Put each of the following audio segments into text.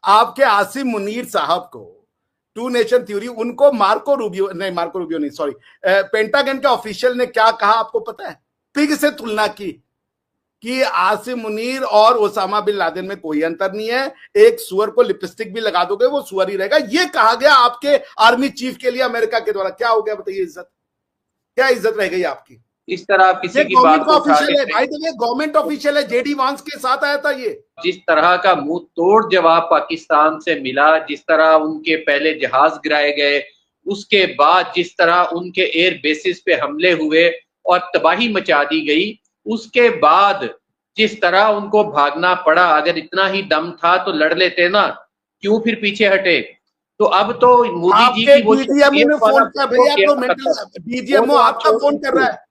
आपके आसिम मुनीर साहब को टू नेशन थ्योरी, उनको मार्को रूबियो नहीं, सॉरी, पेंटागन के ऑफिशियल ने क्या कहा आपको पता है? पिग से तुलना की कि आसिम मुनीर और ओसामा बिन लादेन में कोई अंतर नहीं है, एक सुअर को लिपस्टिक भी लगा दोगे वो सुअर ही रहेगा, ये कहा गया आपके आर्मी चीफ के लिए अमेरिका के द्वारा। क्या हो गया बताइए? इज्जत, क्या इज्जत रह गई आपकी? इस तरह आप किसी की गवर्नमेंट बात का को उठा ऑफिशियल है के, भाई, देखिए गवर्नमेंट ऑफिशियल है, जेडी वांस के साथ आया था ये। जिस तरह का मुंह तोड़ जवाब पाकिस्तान से मिला, जिस तरह उनके पहले जहाज गिराए गए, उसके बाद जिस तरह उनके एयर बेसिस पे हमले हुए और तबाही मचा दी गई, उसके बाद जिस तरह उनको भागना पड़ा, अगर इतना ही दम था तो लड़ लेते ना, क्यों फिर पीछे हटे? तो अब तो मोदी जी आपके की वो डीजीएमओ ने फोन किया भैया, तो मेंटल डीजीएमओ आपका फोन कर रहा है।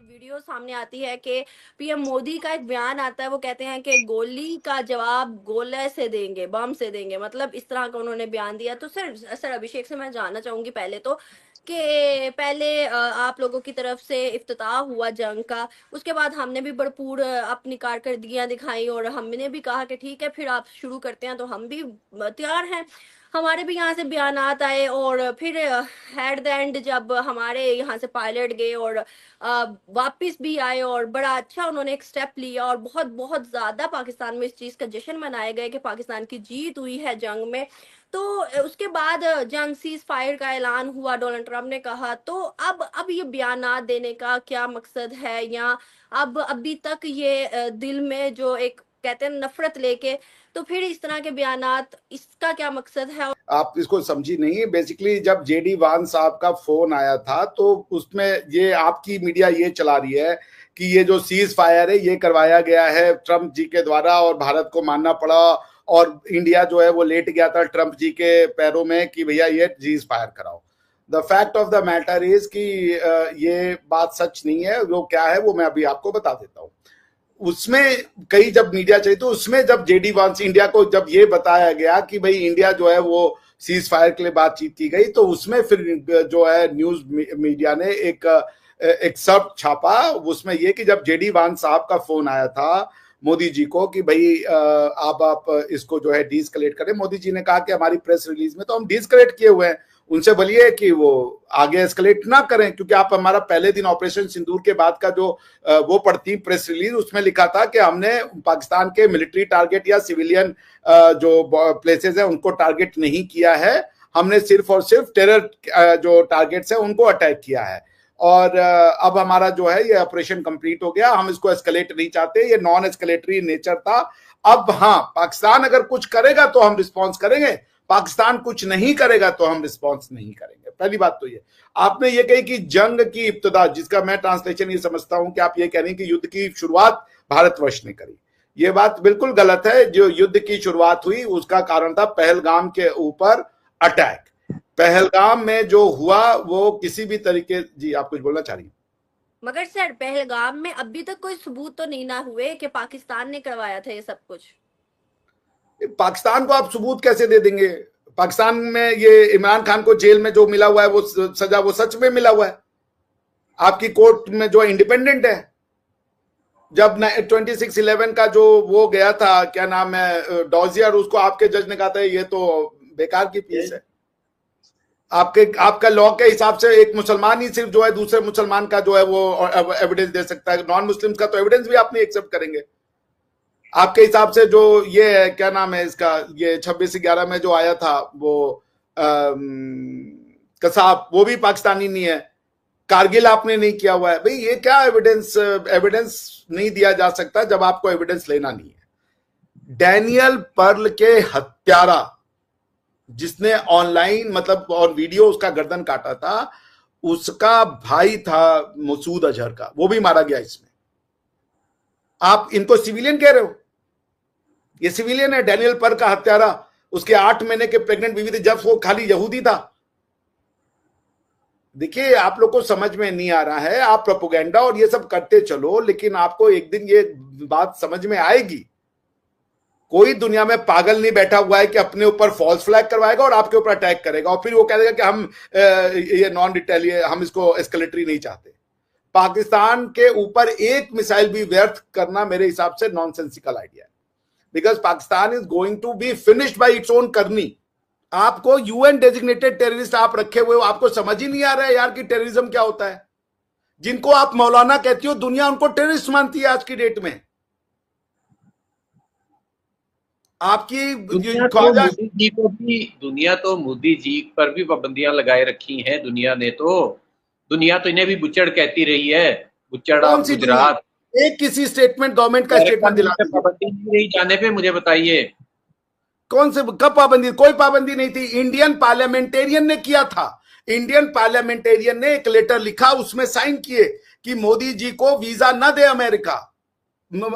वीडियो सामने आती है कि पीएम मोदी का एक बयान आता है, वो कहते हैं कि गोली का जवाब गोले से देंगे, बम से देंगे, मतलब इस तरह का उन्होंने बयान दिया। तो सर अभिषेक से मैं जानना चाहूंगी पहले तो कि पहले आप लोगों की तरफ से इफ्तिताह हुआ जंग का, उसके बाद हमने भी भरपूर अपनी कारकर्दगियां दिखाई और हमने भी कहा कि ठीक है फिर आप शुरू करते हैं, तो हम भी तैयार हैं। हमारे भी यहाँ से बयानात आए और फिर एट द एंड जब हमारे यहाँ से पायलट गए और वापस भी आए और बड़ा अच्छा उन्होंने एक स्टेप लिया और बहुत बहुत ज्यादा पाकिस्तान में इस चीज का जश्न मनाया गया कि पाकिस्तान की जीत हुई है जंग में। तो उसके बाद जंग सीज फायर का ऐलान हुआ, डोनाल्ड ट्रंप ने कहा। तो अब ये बयानात देने का क्या मकसद है, या अब अभी तक ये दिल में जो एक कहते हैं नफरत लेके, तो फिर इस तरह के बयानात, इसका क्या मकसद है? आप इसको समझी नहीं। बेसिकली जब जेडी वान साहब का फोन आया था तो उसमें ये आपकी मीडिया ये चला रही है कि ये जो सीज फायर है ये करवाया गया है ट्रंप जी के द्वारा और भारत को मानना पड़ा, और इंडिया जो है वो लेट गया था ट्रंप जी के पैरों में कि भैया ये सीज फायर कराओ। The fact of the matter is कि ये बात सच नहीं है। वो क्या है वो मैं अभी आपको बता देता हूँ। उसमें कई जब मीडिया चाहिए तो उसमें जब जेडी वांस इंडिया को जब ये बताया गया कि भाई इंडिया जो है वो सीज फायर के लिए बातचीत की गई, तो उसमें फिर जो है न्यूज मीडिया ने एक सब छापा उसमें ये कि जब जेडी वांस साहब का फोन आया था मोदी जी को कि भाई आप इसको जो है डीस्केलेट करें, मोदी जी ने कहा कि हमारी प्रेस रिलीज में तो हम डीस्केलेट किए हुए हैं, उनसे बोलिए कि वो आगे एस्केलेट ना करें, क्योंकि आप हमारा पहले दिन ऑपरेशन सिंदूर के बाद का जो वो पढ़ती प्रेस रिलीज, उसमें लिखा था कि हमने पाकिस्तान के मिलिट्री टारगेट या सिविलियन जो प्लेसेस है उनको टारगेट नहीं किया है, हमने सिर्फ और सिर्फ टेरर जो टारगेट्स है उनको अटैक किया है। और अब हमारा जो है ये ऑपरेशन कंप्लीट हो गया, हम इसको एस्केलेट नहीं चाहते, ये नॉन एस्केलेटरी नेचर था। अब हाँ, पाकिस्तान अगर कुछ करेगा तो हम रिस्पॉन्स करेंगे, पाकिस्तान कुछ नहीं करेगा तो हम रिस्पॉन्स नहीं करेंगे। पहली बात तो ये। आपने ये कही कि जंग की इब्तिदा, जिसका मैं ट्रांसलेशन ये समझता हूं कि आप ये कह रही हैं कि युद्ध की शुरुआत भारतवर्ष ने करी। ये बात बिल्कुल गलत है। जो युद्ध की शुरुआत हुई उसका कारण था पहलगाम के ऊपर अटैक। पहलगाम में जो हुआ वो किसी भी तरीके, जी आप कुछ बोलना चाह रही हैं? मगर सर पहलगाम में अभी तक कोई सबूत तो नहीं ना हुए कि पाकिस्तान ने करवाया था ये सब कुछ। पाकिस्तान को आप सबूत कैसे दे देंगे? पाकिस्तान में ये इमरान खान को जेल में जो मिला हुआ है वो सजा वो सच में मिला हुआ है। आपकी कोर्ट में जो इंडिपेंडेंट है, जब 26/11 का जो वो गया था, क्या नाम है, डॉजियर, उसको आपके जज ने कहा था ये तो बेकार की पीस है। आपका लॉ के हिसाब से एक मुसलमान ही सिर्फ जो है दूसरे मुसलमान का जो है वो एविडेंस दे सकता है, नॉन मुस्लिम का तो एविडेंस भी आप नहीं एक्सेप्ट करेंगे। आपके हिसाब से जो ये है, क्या नाम है इसका, ये 26/11 में जो आया था वो कसाब, वो भी पाकिस्तानी नहीं है। कारगिल आपने नहीं किया हुआ है। भाई ये क्या एविडेंस नहीं दिया जा सकता जब आपको एविडेंस लेना नहीं है। डैनियल पर्ल के हत्यारा, जिसने ऑनलाइन मतलब और वीडियो उसका गर्दन काटा था, उसका भाई था मसूद अजहर का, वो भी मारा गया इसमें। आप इनको सिविलियन कह रहे हो? ये सिविलियन है। डैनियल पर्ल का हत्यारा, उसके 8 महीने के प्रेग्नेंट बीवी थी जब वो खाली यहूदी था। देखिए आप लोग को समझ में नहीं आ रहा है, आप प्रोपोगेंडा और ये सब करते चलो, लेकिन आपको एक दिन ये बात समझ में आएगी। कोई दुनिया में पागल नहीं बैठा हुआ है कि अपने ऊपर फॉल्स फ्लैग करवाएगा और आपके ऊपर अटैक करेगा और फिर वो कह देगा कि हम ये नॉन रिटेलिएट, हम इसको एस्केलेटरी नहीं चाहते। पाकिस्तान के ऊपर एक मिसाइल भी व्यर्थ करना मेरे हिसाब से नॉनसेंसिकल आइडिया है, because Pakistan is going to be finished by its own करनी। आपको यूएन डेजिग्नेटेड टेररिस्ट आप रखे हुए हो, आपको समझ ही नहीं आ रहा है यार कि टेररिज्म क्या होता है। जिनको आप मौलाना कहती हो, दुनिया उनको टेररिस्ट मानती है आज की डेट में। आपकी दुनिया तो मोदी जी पर भी पाबंदियां लगाए रखी हैं दुनिया ने। तो दुनिया तो इन्हें भी बुच्चड़ कहती रही है, बुच्चड़ ऑफ गुजरात। एक किसी स्टेटमेंट, गवर्नमेंट का स्टेटमेंट दिला दीजिए। पाबंदी नहीं रही जाने पे, मुझे बताइए कौन से, कब पाबंदी? कोई पाबंदी नहीं थी। इंडियन पार्लियामेंटेरियन ने किया था। इंडियन पार्लियामेंटेरियन ने एक लेटर लिखा, उसमें साइन किए कि मोदी जी को वीजा न दे अमेरिका।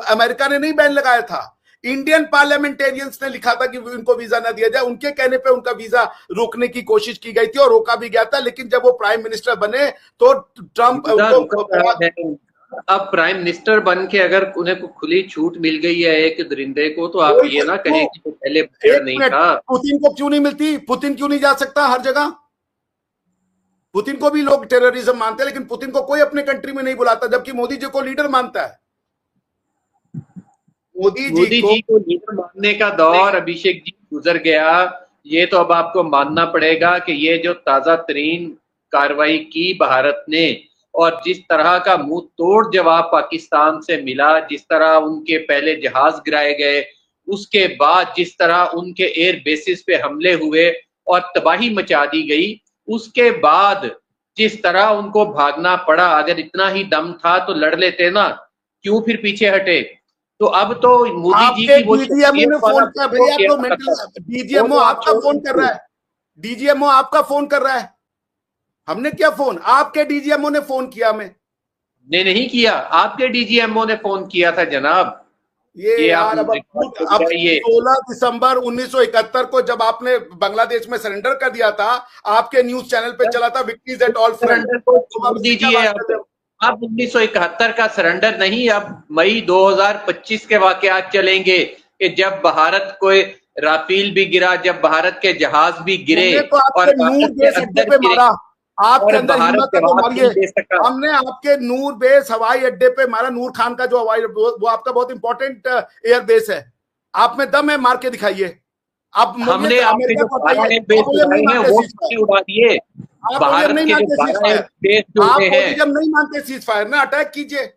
अमेरिका ने नहीं बैन लगाया था, इंडियन पार्लियामेंटेरियंस ने लिखा था कि उनको वीजा ना दिया जाए। उनके कहने पे उनका वीजा रोकने की कोशिश की गई थी और रोका भी गया था, लेकिन जब वो प्राइम मिनिस्टर बने तो ट्रंप अब प्राइम मिनिस्टर बन के अगर उन्हें खुली छूट मिल गई है एक दरिंदे को, तो आप ये ना कहें कि तो पहले नहीं था। पुतिन को क्यों नहीं मिलती? पुतिन क्यों नहीं जा सकता हर जगह? पुतिन को भी लोग टेररिज्म मानते हैं, लेकिन पुतिन को कोई अपने कंट्री में नहीं बुलाता, जबकि मोदी जी को लीडर मानता है। मोदी जी को लीडर मानने का दौर अभिषेक जी गुजर गया। ये तो अब आपको मानना पड़ेगा कि ये जो ताजा तरीन कार्रवाई की भारत ने, और जिस तरह का मुंह तोड़ जवाब पाकिस्तान से मिला, जिस तरह उनके पहले जहाज गिराए गए, उसके बाद जिस तरह उनके एयर बेसिस पे हमले हुए और तबाही मचा दी गई, उसके बाद जिस तरह उनको भागना पड़ा। अगर इतना ही दम था तो लड़ लेते ना, क्यों फिर पीछे हटे? तो अब तो मोदी जी की वो डीजीएमओ फोन कर भैया, तो मेंटल डीजीएमओ आपका फोन कर रहा है, डीजीएमओ आपका फोन कर रहा है। हमने क्या फोन? आपके डीजीएमओ ने फोन किया? ने नहीं किया, आपके डीजीएमओ ने फोन किया था जनाब। ये यार अब 16 दिसंबर 1971 को जब आपने बांग्लादेश में सरेंडर कर दिया था, आपके न्यूज चैनल पे चला था विक्ट्रीज एट ऑल सरेंडर को छोड़ दीजिए। अब 1971 का सरेंडर नहीं, अब मई 2025 के वाकयात चलेंगे कि जब भारत को राफेल भी गिरा, जब भारत के जहाज भी गिरे और नूर बेस अड्डे पे मारा। आपके अंदर हिम्मत है तो मारिए। हमने आपके नूर बेस हवाई अड्डे पे मारा, नूर खान का जो हवाई, वो आपका बहुत इंपॉर्टेंट एयर बेस है। आप में दम है, मार के दिखाइए। आप हमने अमेरिका को उड़ा दिए। आप नहीं मानते सीज फायर ना, अटैक कीजिए।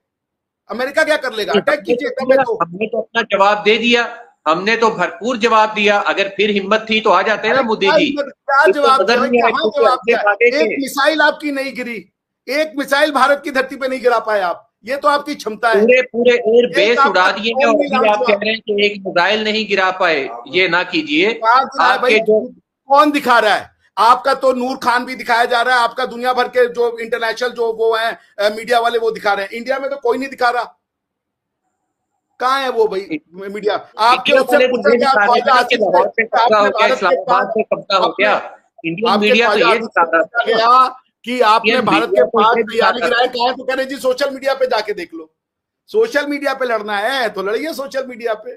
अमेरिका क्या कर लेगा? अटैक कीजिए। हमने तो अपना जवाब दे दिया, हमने तो भरपूर जवाब दिया। अगर फिर हिम्मत थी तो आ जाते हैं ना मोदी जी। क्या जवाब? एक मिसाइल आपकी नहीं गिरी, एक मिसाइल भारत की धरती पे नहीं गिरा पाए आप। ये तो आपकी क्षमता है। पूरे एयर बेस उड़ा दिए और अभी आप कह रहे हैं कि एक मिसाइल नहीं गिरा पाए। ये ना कीजिए। आपके जो कौन दिखा रहा है? आपका तो नूर खान भी दिखाया जा रहा है, आपका दुनिया भर के जो इंटरनेशनल जो वो है मीडिया वाले वो दिखा रहे हैं। इंडिया में तो कोई नहीं दिखा रहा। कहाँ है वो भाई मीडिया? आपके उससे पूछा कि आप कि आपने भारत के 5 तैयारी गिराए, कहा तो कह रहे जी सोशल मीडिया पे जाके देख लो। सोशल मीडिया पे लड़ना है तो लड़िए सोशल मीडिया पे।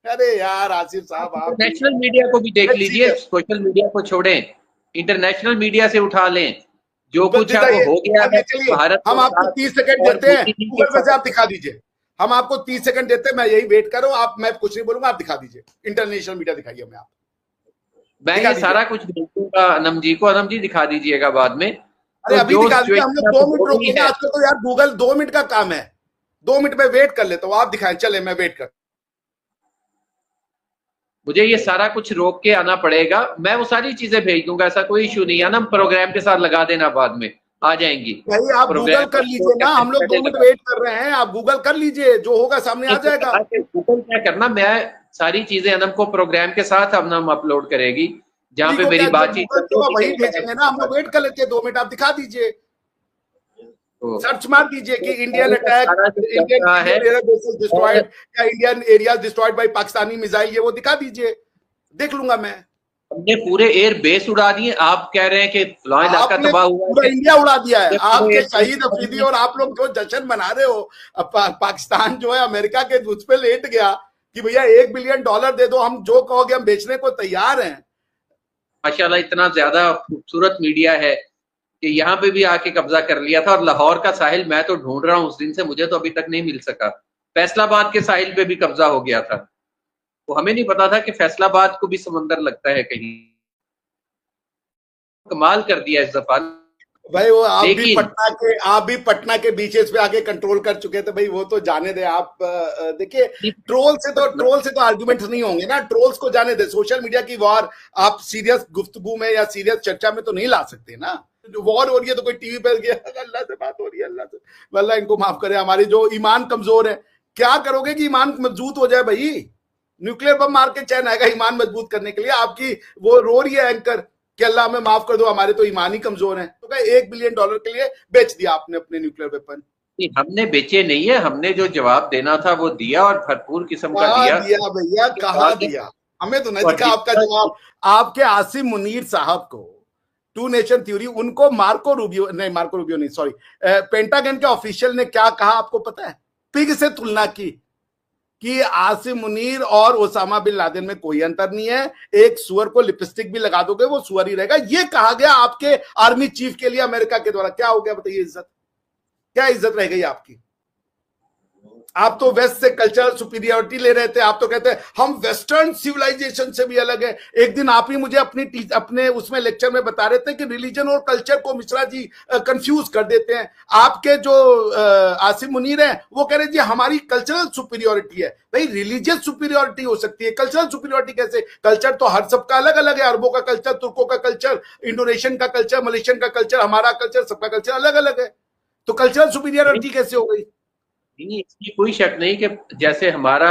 अरे यार आसिफ साहब, आप नेशनल मीडिया को भी देख लीजिए, सोशल मीडिया को छोड़ें, इंटरनेशनल मीडिया से उठा लें। जो कुछ हो गया है भारत। हम आपको 30 सेकंड देते हैं, गूगल पे से आप दिखा दीजिए। हम आपको 30 सेकंड देते हैं, मैं यही वेट कर रहा हूँ। आप, मैं कुछ नहीं बोलूंगा, आप दिखा दीजिए। इंटरनेशनल मीडिया दिखाइए हमें आप। मैं ये सारा कुछ भेजूंगा अनम जी को, अनम जी दिखा दीजिएगा बाद में। अरे अभी दिखा दीजिए, हम लोग 2 मिनट रोकेंगे। आजकल तो यार गूगल 2 मिनट का काम है, 2 मिनट में वेट कर लेता हूँ। आप दिखाएं, चले मैं वेट कर। मुझे ये सारा कुछ रोक के आना पड़ेगा, मैं वो सारी चीजें भेज दूंगा, ऐसा कोई इशू नहीं है ना। प्रोग्राम के साथ लगा देना, बाद में आ जाएंगी। भाई आप गूगल कर लीजिए ना, हम लोग 2 मिनट वेट कर रहे हैं। आप गूगल कर लीजिए, जो होगा सामने आ जाएगा। गूगल क्या करना, मैं सारी चीजें अनम को प्रोग्राम के साथ अनम अपलोड करेगी, जहाँ पे मेरी बातचीत वही भेजेंगे ना। हम लोग वेट कर लेते हैं 2 मिनट, आप दिखा दीजिए। सर्च मार दीजिए कि इंडियन अटैक, इंडियन डिस्ट्रॉयड या Indian area destroyed by Pakistani missile, ये वो दिखा दीजिए, देख लूंगा मैं। हमने पूरे एयर बेस उड़ा दिए। आप कह रहे हैं कि फलां इलाका तबाह हुआ, पूरा इंडिया उड़ा दिया है। आपके शहीद अफरीदी और आप लोग जो जश्न मना रहे हो, पाकिस्तान जो है अमेरिका के उस पे लेट गया कि भैया $1 बिलियन दे दो, हम जो कहोगे हम बेचने को तैयार हैं। माशाल्लाह इतना ज्यादा खूबसूरत मीडिया है कि यहाँ पे भी आके कब्जा कर लिया था। और लाहौर का साहिल मैं तो ढूंढ रहा हूँ उस दिन से, मुझे तो अभी तक नहीं मिल सका। फैसलाबाद के साहिल पे भी कब्जा हो गया था, वो हमें नहीं पता था कि फैसलाबाद को भी समंदर लगता है कहीं। कमाल कर दिया इस दफा। भाई वो लेकिन आप भी पटना के बीचेस पे आके कंट्रोल कर चुके थे भाई, वो तो जाने दे आप। देखिए ट्रोल से तो आर्गुमेंट्स नहीं होंगे ना, ट्रोल्स को जाने दे। सोशल मीडिया की वॉर आप सीरियस गुफ्तगू में या सीरियस चर्चा में तो नहीं ला सकते ना। वॉर हो रही है तो कोई टीवी पर गया, अल्लाह से बात हो रही है, अल्लाह से, अल्लाह इनको माफ करे, हमारी जो ईमान कमजोर है। क्या करोगे कि ईमान मजबूत हो जाए भाई? न्यूक्लियर बम मार के चैन आएगा ईमान मजबूत करने के लिए? आपकी वो रो रही है एंकर कि अल्लाह हमें माफ कर दो, हमारे तो ईमान ही कमजोर है। तो क्या $1 बिलियन के लिए बेच दिया आपने अपने न्यूक्लियर वेपन? हमने बेचे नहीं है, हमने जो जवाब देना था वो दिया, और भरपूर किस्म का कहा दिया भैया, कहा दिया? हमें तो नहीं दिखा आपका जवाब। आपके आसिम मुनीर साहब को टू नेशन थ्योरी, उनको मार्को रूबियो नहीं, सॉरी, पेंटागन के ऑफिशियल ने क्या कहा आपको पता है? पिग से तुलना की कि आसिम मुनीर और ओसामा बिन लादेन में कोई अंतर नहीं है, एक सुअर को लिपस्टिक भी लगा दोगे वो सुअर ही रहेगा। ये कहा गया आपके आर्मी चीफ के लिए अमेरिका के द्वारा। क्या हो गया बताइए? इज्जत, क्या इज्जत रह गई आपकी? आप तो वेस्ट से कल्चरल सुपीरियरिटी ले रहे थे, आप तो कहते हैं हम वेस्टर्न सिविलाइजेशन से भी अलग है। एक दिन आप ही मुझे अपने उसमें लेक्चर में बता रहे थे कि रिलीजन और कल्चर को मिश्रा जी कंफ्यूज कर देते हैं। आपके जो आसिम मुनीर हैं वो कह रहे जी हमारी कल्चरल सुपीरियरिटी है। भाई रिलीजियस सुपीरियरिटी हो सकती है, कल्चरल सुपीरियरिटी कैसे? कल्चर तो हर सबका अलग अलग है। अरबों का कल्चर, तुर्कों का कल्चर, इंडोनेशियन का कल्चर, मलेशियन का कल्चर, हमारा कल्चर, सबका कल्चर अलग अलग है। तो कल्चरल सुपीरियरिटी कैसे हो गई? नहीं, इसकी कोई शक नहीं कि जैसे हमारा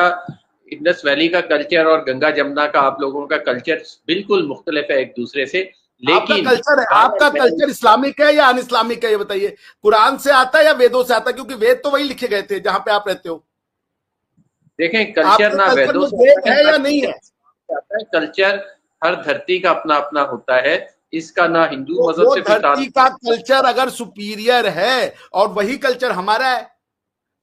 इंडस वैली का कल्चर और गंगा जमुना का आप लोगों का कल्चर बिल्कुल मुख्तलिफ है एक दूसरे से। लेकिन आपका कल्चर इस्लामिक है या अन इस्लामिक है ये बताइए? कुरान से आता है या वेदों से आता है? क्योंकि वेद तो वही लिखे गए थे जहां पे आप रहते हो। देखें, कल्चर ना वेदों से वेद है या नहीं है? कल्चर हर धरती का अपना अपना होता है, इसका ना हिंदू मजहब से धरती का कल्चर अगर सुपीरियर है और वही कल्चर हमारा है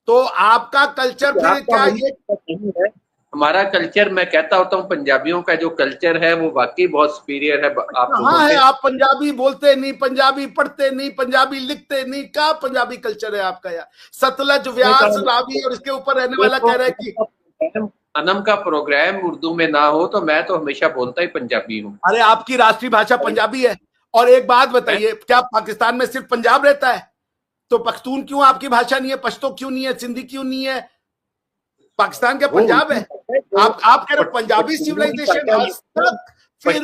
तो आपका कल्चर फिर क्या ये नहीं है? हमारा कल्चर, मैं कहता होता हूँ पंजाबियों का जो कल्चर है वो वाकई बहुत सुपीरियर है आप लोगों से। आप पंजाबी बोलते नहीं, पंजाबी पढ़ते नहीं, पंजाबी लिखते नहीं, क्या पंजाबी कल्चर है आपका यार? सतलज, व्यास, रावी और इसके ऊपर रहने वाला कह रहा है कि अनम का प्रोग्राम उर्दू में ना हो तो मैं तो हमेशा बोलता ही पंजाबी हूँ। अरे आपकी राष्ट्रीय भाषा पंजाबी है। और एक बात बताइए, क्या पाकिस्तान में सिर्फ पंजाब रहता है? तो पख्तून क्यों आपकी भाषा नहीं है? पश्तो क्यों नहीं है? सिंधी क्यों नहीं है? पाकिस्तान का पंजाब है। आप कह रहे पंजाबी सिविलाइजेशन फिर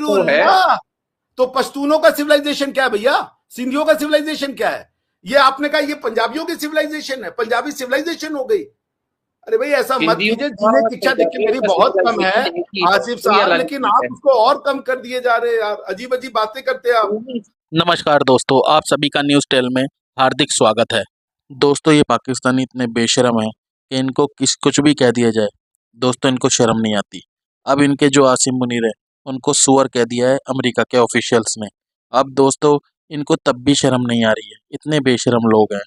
तो पश्तूनों का सिविलाइजेशन क्या है भैया? सिंधियों का सिविलाइजेशन क्या है? ये आपने कहा ये पंजाबियों की सिविलाइजेशन है, पंजाबी सिविलाइजेशन हो गई। अरे भाई ऐसा मत कीजिए। जीने की इच्छा देखिए मेरी बहुत कम है आसिफ साहब, लेकिन आप उसको और कम कर दिए जा रहे हैं यार। अजीब अजीब बातें करते हैं आप। नमस्कार दोस्तों, आप सभी का न्यूज़ टेल में हार्दिक स्वागत है। दोस्तों ये पाकिस्तानी इतने बेशरम हैं कि इनको कुछ भी कह दिया जाए, दोस्तों इनको शर्म नहीं आती। अब इनके जो आसिम मुनीर है उनको सुअर कह दिया है अमेरिका के ऑफिशियल्स ने। अब दोस्तों इनको तब भी शर्म नहीं आ रही है, इतने बेशरम लोग हैं।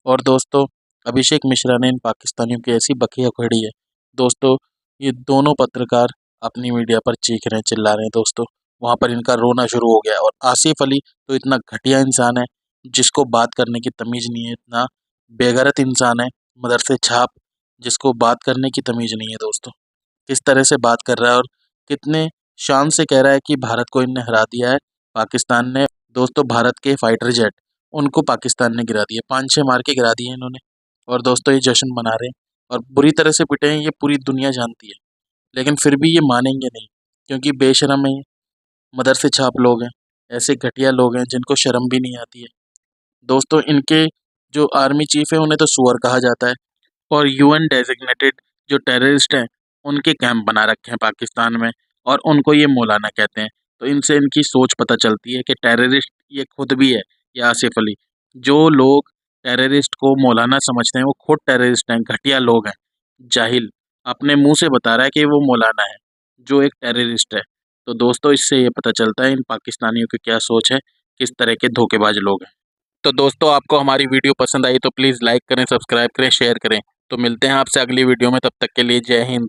और दोस्तों अभिषेक मिश्रा ने इन पाकिस्तानियों की ऐसी बखिया खड़ी है। दोस्तों ये दोनों पत्रकार अपनी मीडिया पर चीख रहे हैं, चिल्ला रहे हैं। दोस्तों वहाँ पर इनका रोना शुरू हो गया। और आसिफ अली तो इतना घटिया इंसान है जिसको बात करने की तमीज़ नहीं है, इतना बेगैरत इंसान है मदरसे छाप जिसको बात करने की तमीज़ नहीं है। दोस्तों किस तरह से बात कर रहा है और कितने शान से कह रहा है कि भारत को इनने हरा दिया है पाकिस्तान ने। दोस्तों भारत के फाइटर जेट उनको पाकिस्तान ने गिरा दिए, 5-6 मार के गिरा दिए इन्होंने। और दोस्तों ये जश्न मना रहे हैं और बुरी तरह से पिटे हैं, ये पूरी दुनिया जानती है। लेकिन फिर भी ये मानेंगे नहीं क्योंकि बेशरम है, मदरसे छाप लोग हैं, ऐसे घटिया लोग हैं जिनको शर्म भी नहीं आती है। दोस्तों इनके जो आर्मी चीफ है उन्हें तो सुअर कहा जाता है और यूएन डेजिग्नेटेड जो टेररिस्ट हैं उनके कैंप बना रखे हैं पाकिस्तान में और उनको ये मौलाना कहते हैं। तो इनसे इनकी सोच पता चलती है कि टेररिस्ट ये खुद भी है, ये आसिफ अली। जो लोग टेररिस्ट को मौलाना समझते हैं वो खुद टेररिस्ट हैं, घटिया लोग हैं, जाहिल। अपने मुंह से बता रहा है कि वो मौलाना है जो एक टेररिस्ट है। तो दोस्तों इससे ये पता चलता है इन पाकिस्तानियों की क्या सोच है, किस तरह के धोखेबाज लोग हैं। तो दोस्तों आपको हमारी वीडियो पसंद आई तो प्लीज़ लाइक करें, सब्सक्राइब करें, शेयर करें। तो मिलते हैं आपसे अगली वीडियो में, तब तक के लिए जय हिंद।